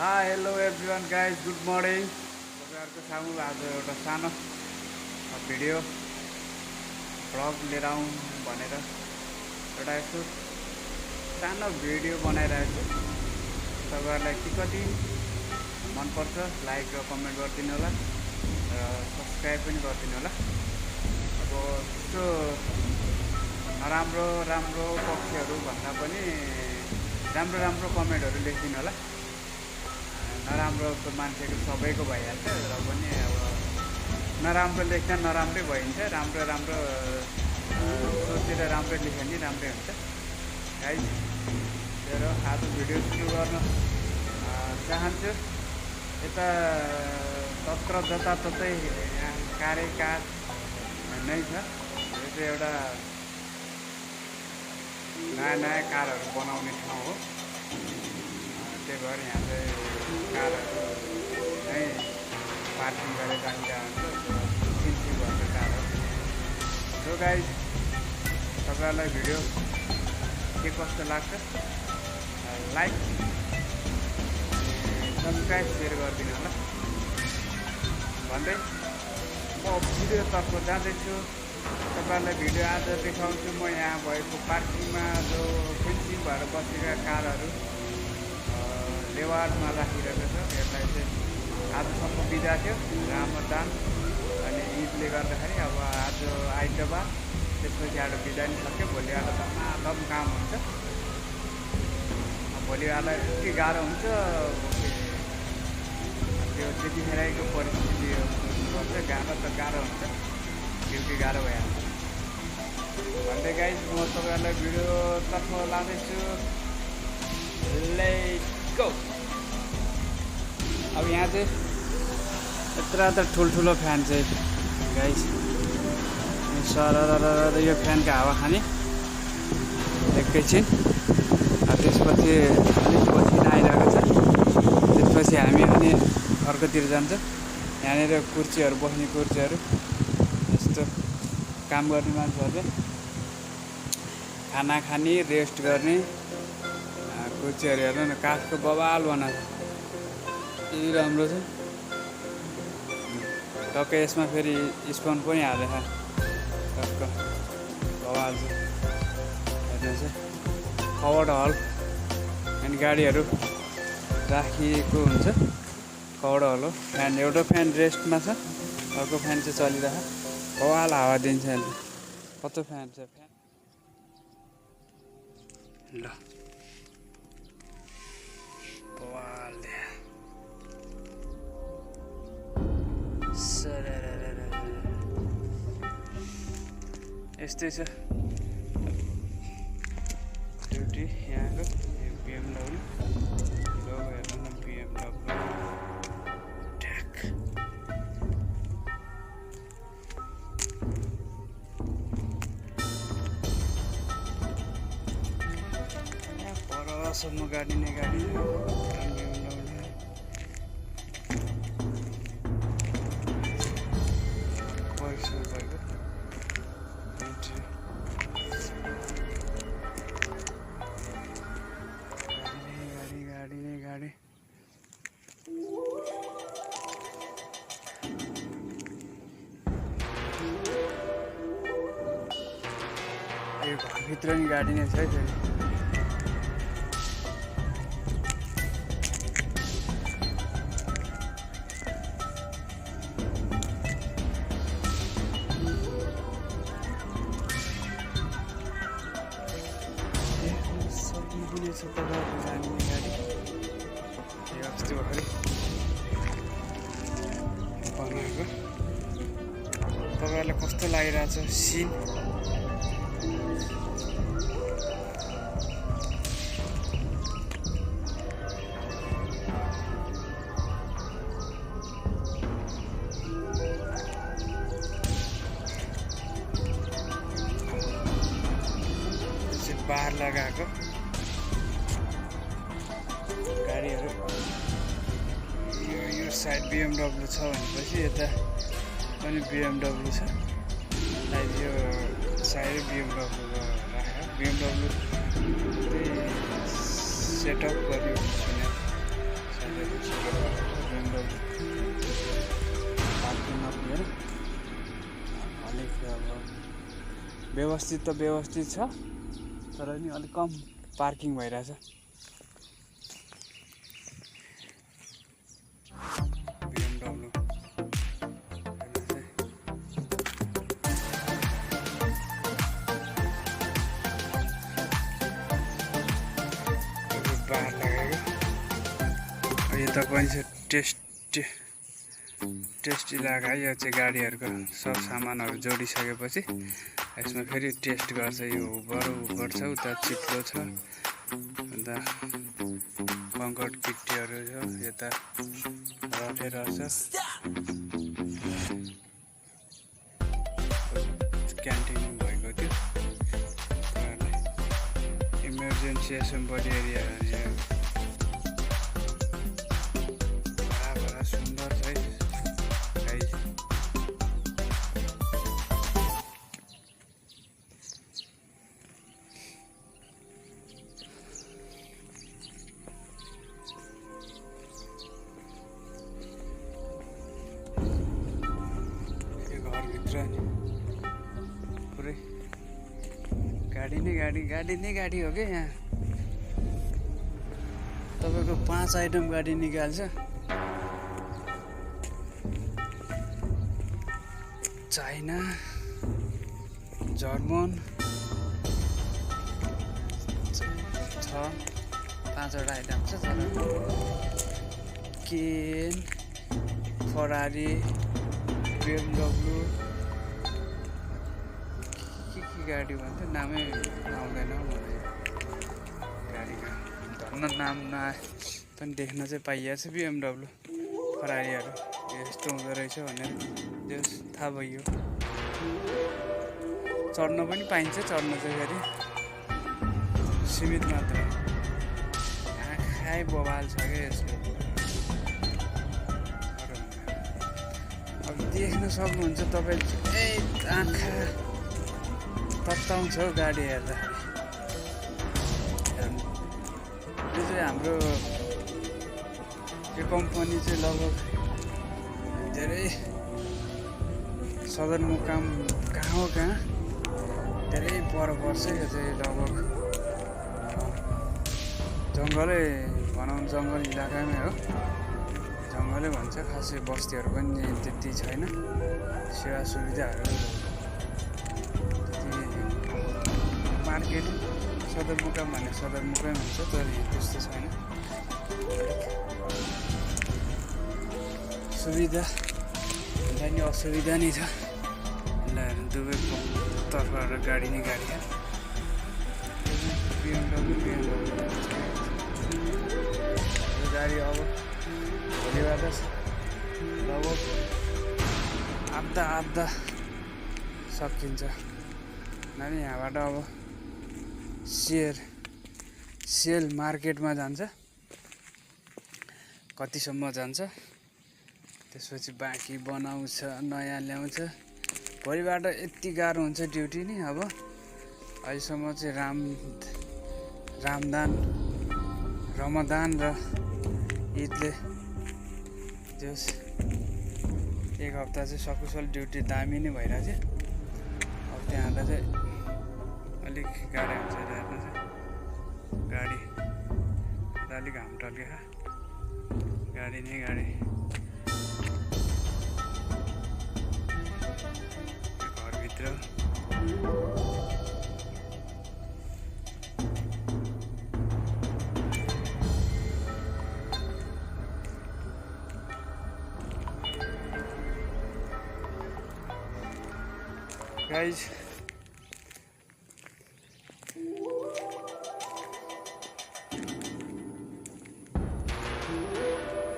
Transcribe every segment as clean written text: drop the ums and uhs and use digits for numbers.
Hi hello everyone guys good morning. तपाईँहरूको सामु आज एउटा सानो भिडियो भ्लग लिएर आउँ भनेर एउटा यस्तो सानो भिडियो बनाइरहेको छु। तपाईँहरूलाई के कति मनपर्छ लाइक र कमेन्ट गरिदिनु होला र सब्सक्राइब पनि गरिदिनु होला। अब त्यस्तो नराम्रो राम्रो पक्षहरू भन्दा पनि राम्रो राम्रो कमेन्टहरू लेखिदिनु होला। नराम्रो मान्छेको सबैको भइहाल्छ र पनि अब नराम्रो लेख्दा नराम्रै भइन्छ, राम्रो राम्रो सोचेर राम्रो लेख्यो भने राम्रै हुन्छ। गाइस र आज भिडियो सुरु गर्न चाहन्छु। यता तत्र जताततै कार्यकाल नै छ। यो चाहिँ एउटा नयाँ नयाँ कारहरू बनाउने ठाउँ हो। त्यही भएर यहाँ चाहिँ कारहरू नै पार्किङ गरेर जान्छ सिन्सी भएको कारहरू। सो गाइस तपाईँहरूलाई भिडियो के कस्तो लाग्छ लाइक सब्सक्राइब सेयर गरिदिनु होला भन्दै म भिडियोतर्फ जाँदैछु। तपाईँहरूलाई भिडियो आज देखाउँछु म यहाँ भएको पार्किङमा जो फेन्सिङ भएर बसेका कारहरू लेवार्डमा राखिरहेको छ। यसलाई चाहिँ आजसम्म बिदा थियो रामदान अनि ईदले गर्दाखेरि। अब आज आइतबार त्यसपछि आज बिदा नि सक्यो। भोलि आज धमाधम काम हुन्छ। भोलि आज यति गाह्रो हुन्छ त्यो त्यतिखेरको परिस्थिति गर्छ। गाह्रो त गाह्रो हुन्छ, ड्युटी गाह्रो भइहाल्छ भन्दै गाइस म तपाईँहरूलाई भिडियोतर्फ लाँदैछु। Let's go. अब यहाँ चाहिँ यत्र ठुल्ठुलो फ्यान चाहिँ गाइस सर यो फ्यानको हावा खाने एकैछिन। त्यसपछि अलिक पसिना आइरहेको छ। त्यसपछि हामी अनि अर्कोतिर जान्छ। यहाँनिर कुर्सीहरू बस्ने कुर्सीहरू यस्तो काम गर्ने मान्छेहरूले खाना खाने रेस्ट गर्ने कुर्सीहरू हेर्नु न काठको बवाल बनाएको यति राम्रो छ। टक्कै यसमा फेरि स्पोन पनि हालेको टक्क बवाल छ। हेर्नुहोस् फरवर्ड हल अनि गाडीहरू राखिएको हुन्छ। फरवर्ड हल हो। फ्यान एउटा फ्यान रेस्टमा छ, अर्को फ्यान चाहिँ चलिरहेको बवाल हावा दिन्छ। कस्तो फ्यान छ फ्यान ल बवाल यस्तै छ ड्युटी यहाँको। BMW लोगो हेर्नु न BMW ट्याक। परसम्म गाडी नै गाडी यो घरभित्र नि गाडी नै छ है फेरि। सकिदिने छ तपाईँहरूको जाने गाडी यो अस्ति भर्खरै बनाएको। तपाईँहरूलाई कस्तो लागिरहेछ सिन? बार लगाएको गाडीहरू यो साइड BMW छ भनेपछि यता पनि BMW छ। यो साइड BMW राखेको BMW सेटअप गर्नु व्यवस्थित त व्यवस्थित छ तर नि अलिक कम पार्किङ भइरहेछ। BMW बार लागेको यो तपाईँ टेस्ट इलाका है। यो चाहिँ गाडीहरूको सब सामानहरू जोडिसकेपछि यसमा फेरि टेस्ट गर्छ। यो उभर छ, उता चिप्लो छ, अन्त कङ्कड गिट्टीहरू छ, यता रटेर छ। क्यान्टिन भएको थियो, इमर्जेन्सी एसेम्बली एरिया बडा सुन्दर छ है। घरभित्र पुरै गाडी नै गाडी हो क्या। यहाँ तपाईँको 5 आइटम गाडी निकाल्छ। चाइना, जर्मन छ, 5वटा आइटम छ। तर केन, फरारी, BMW के गाडी भन्छ नामै आउँदैन मलाई। गाडीको धन्न नाम नआए पनि देख्न चाहिँ पाइएको छ। BMW फरारीहरू यस्तो हुँदो रहेछ भनेर थाहा भयो। चढ्न पनि पाइन्छ, चढ्न चाहिँ फेरि सीमित मात्र। आँखै बवाल छ क्या यसको। अब देख्न सक्नुहुन्छ तपाईँ, आँखा तत्ताउँछ हौ गाडी हेर्दाखेरि। यो चाहिँ हाम्रो यो कम्पनी चाहिँ लगभग धेरै सदरमुकाम कहाँ हो कहाँ धेरै पर पर्छ। यो चाहिँ लगभग जङ्गलै भनौँ, जङ्गल इलाकामै हो। जङ्गलै भन्छ, खासै बस्तीहरू पनि त्यति छैन। सेवा सुविधाहरू मार्केट सदरमुकाम भने सदरमुकाम हुन्छ, तर त्यस्तो छैन। सुविधा भन्दा नि असुविधा नै छ। दुवै तर्फबाट गाडी नै गाडी। BMW यो गाडी अब भोलिबाट लगभग आधा सकिन्छ। अनि यहाँबाट अब सेल मार्केटमा जान्छ। कतिसम्म जान्छ, त्यसपछि बाँकी बनाउँछ, नयाँ ल्याउँछ। भोलिबाट यति गाह्रो हुन्छ ड्युटी नि। अब अहिलेसम्म चाहिँ रमदान र ईदले जस 1 हप्ता चाहिँ सकुशल ड्युटी दामी नै भइरहेछ। अब त्यहाँ आउँदा चाहिँ अलिक गाडी हुन्छ। हेर्नु चाहिँ गाडी अलिक घाम टल्केको गाडी नै गाडी। घरभित्र गाइज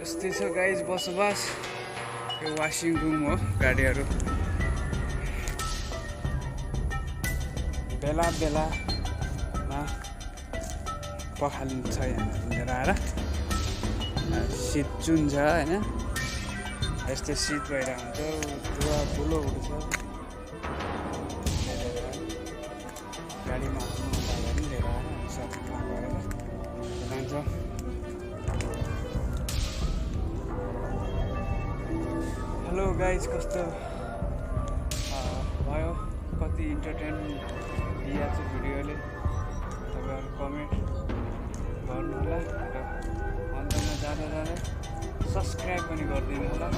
यस्तै छ गाइज बसोबास। यो वासिङ रुम हो। गाडीहरू बेलामा पखालिन्छ यहाँ लिएर आएर। शीत चुन्छ होइन, यस्तै शीत भइरहेको हुन्छ। धुवा धुलोहरू छ। गाडीमा हाल्नु पनि लिएर आएर सबै गएर जान्छ। हेलो गाइज, कस्तो भयो कति इन्टरटेन दिएको छ भिडियोले तपाईँहरू कमेन्ट गर्नु होला र अन्तमा जाँदा सब्सक्राइब पनि गरिदिनु होला।